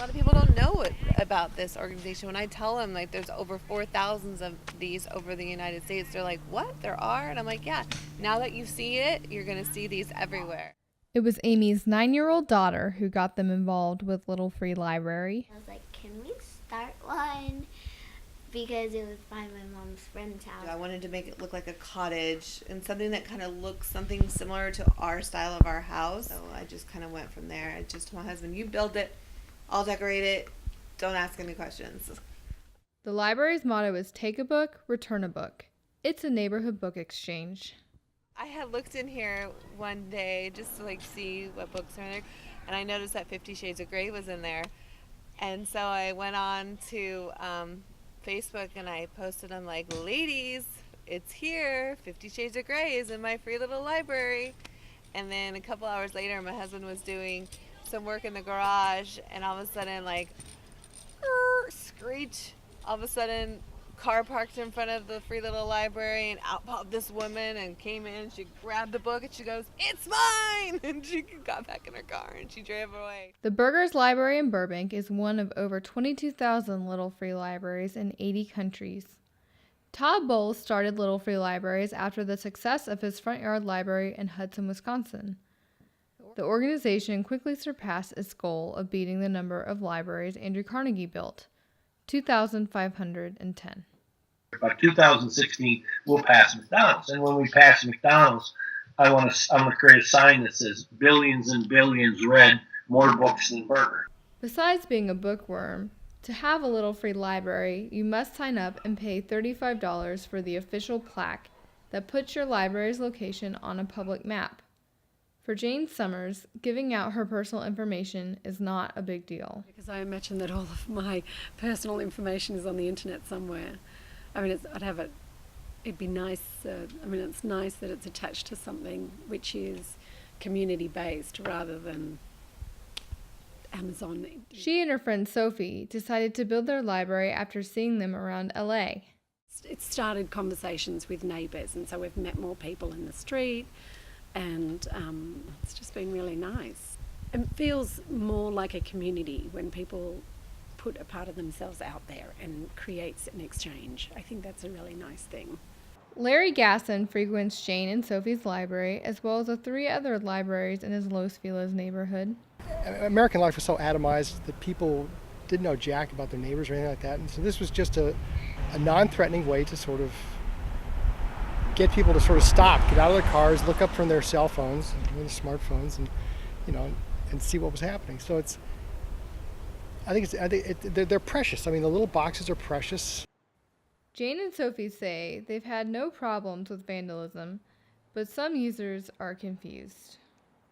lot of people don't know about this organization. When I tell them, like, there's over 4,000 of these over the United States, they're like, what? There are? And I'm like, yeah, now that you see it, you're going to see these everywhere. It was Amy's 9-year-old daughter who got them involved with Little Free Library. I was like, can we start one? Because it was by my mom's friend's house. I wanted to make it look like a cottage and something that kind of looks something similar to our style of our house. So I just kind of went from there. I just told my husband, you build it, I'll decorate it, don't ask any questions. The library's motto is take a book, return a book. It's a neighborhood book exchange. I had looked in here one day just to see what books are in there, and I noticed that 50 Shades of Grey was in there. And so I went on to Facebook and I posted, I'm like, ladies, it's here. 50 Shades of Grey is in my free little library. And then a couple hours later, my husband was doing some work in the garage, and all of a sudden, screech. All of a sudden, car parked in front of the free little library, and out popped this woman and came in. She grabbed the book and she goes, it's mine! And she got back in her car and she drove away. The Burgers Library in Burbank is one of over 22,000 Little Free Libraries in 80 countries. Todd Bowles started Little Free Libraries after the success of his front yard library in Hudson, Wisconsin. The organization quickly surpassed its goal of beating the number of libraries Andrew Carnegie built, 2,510. By 2016, we'll pass McDonald's. And when we pass McDonald's, I'm going to create a sign that says billions and billions read more books than burger. Besides being a bookworm, to have a Little Free Library, you must sign up and pay $35 for the official plaque that puts your library's location on a public map. For Jane Summers, giving out her personal information is not a big deal. Because I imagine that all of my personal information is on the internet somewhere. I mean, it'd be nice, it's nice that it's attached to something which is community-based rather than Amazon. She and her friend Sophie decided to build their library after seeing them around LA. It started conversations with neighbours, and so we've met more people in the street, and it's just been really nice. It feels more like a community when people put a part of themselves out there and creates an exchange. I think that's a really nice thing. Larry Gasson frequents Jane and Sophie's library, as well as the 3 other libraries in his Los Feliz neighborhood. American life was so atomized that people didn't know jack about their neighbors or anything like that. And so this was just a non-threatening way to sort of get people to sort of stop, get out of their cars, look up from their cell phones, their smartphones, and and see what was happening. So they're precious. I mean, the little boxes are precious. Jane and Sophie say they've had no problems with vandalism, but some users are confused.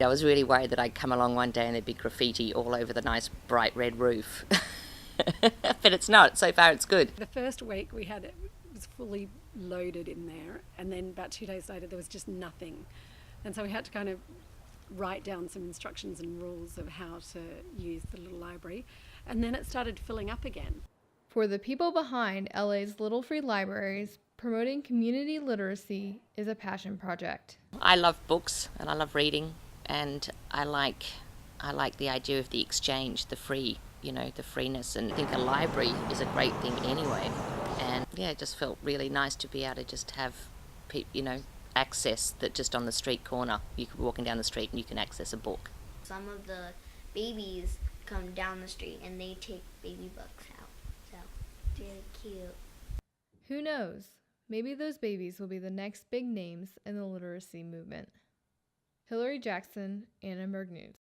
I was really worried that I'd come along one day and there'd be graffiti all over the nice bright red roof. But it's not. So far it's good. The first week we had it was fully loaded in there, and then about 2 days later there was just nothing. And so we had to kind of write down some instructions and rules of how to use the little library. And then it started filling up again. For the people behind LA's Little Free Libraries, promoting community literacy is a passion project. I love books and I love reading, and I like the idea of the exchange, the free, the freeness, and I think a library is a great thing anyway. And yeah, it just felt really nice to be able to just have, access that just on the street corner. You could be walking down the street and you can access a book. Some of the babies come down the street and they take baby books out. So, very cute. Who knows? Maybe those babies will be the next big names in the literacy movement. Hillary Jackson, Annenberg News.